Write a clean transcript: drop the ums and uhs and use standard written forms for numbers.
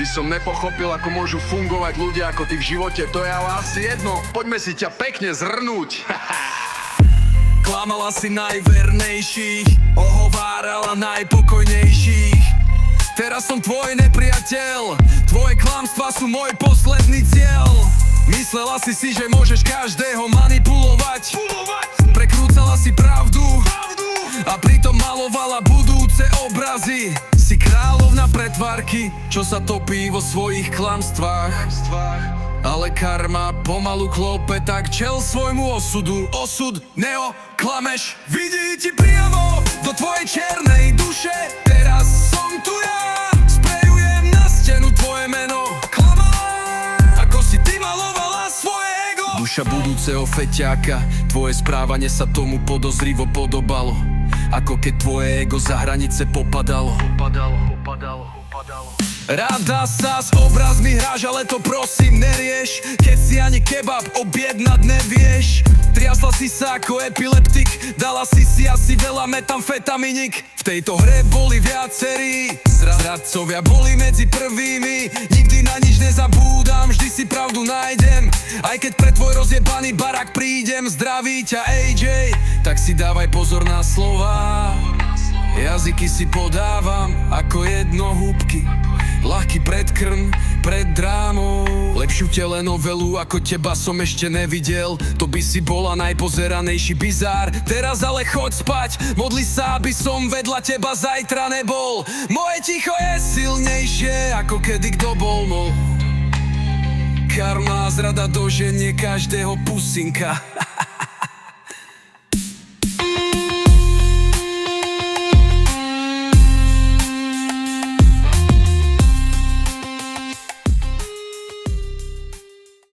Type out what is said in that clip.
Vždy som nepochopil, ako môžu fungovať ľudia ako ty v živote. To je ale asi jedno. Poďme si ťa pekne zhrnúť. Klamala si najvernejších, ohovárala najpokojnejších. Teraz som tvoj nepriateľ, tvoje klamstvá sú môj posledný cieľ. Myslela si, že môžeš každého manipulovať. Prekrúcala si pravdu a pritom malovala budúce obrazy. Si kráľovna pretvárky, čo sa topí vo svojich klamstvách. Ale karma pomalu klope, tak čel svojmu osudu. Osud neoklameš. Vidí ti priamo do tvojej černej duše. Teraz som tu ja, sprejujem na stenu tvoje meno. Ako si ty malovala svoje ego. Duša budúceho feťáka, tvoje správanie sa tomu podozrivo podobalo. Ako keď tvoje ego za hranice popadalo. Rada sa s obrazmi hráš, ale to prosím nerieš. Keď si ani kebab objednať nevieš. Triasla si sa ako epileptik, dala si asi veľa metamfetaminik. V tejto hre boli viacerí, zradcovia boli medzi prvými. Nikdy na nič nezabúdam, vždy si pravdu nájdem. Aj keď pre tvoj rozjebaný barak prídem. Zdraví ťa AJ, tak si dávaj pozor na slova. Jazyky si podávam ako jednohúbky. Ľahký predkrm, pred drámou. Lepšiu telenovelu ako teba som ešte nevidel. To by si bola najpozeranejší bizár. Teraz ale choď spať, modli sa, aby som vedľa teba zajtra nebol. Moje ticho je silnejšie ako kedy kto bol, no. Karma a zrada doženie každého pusinka.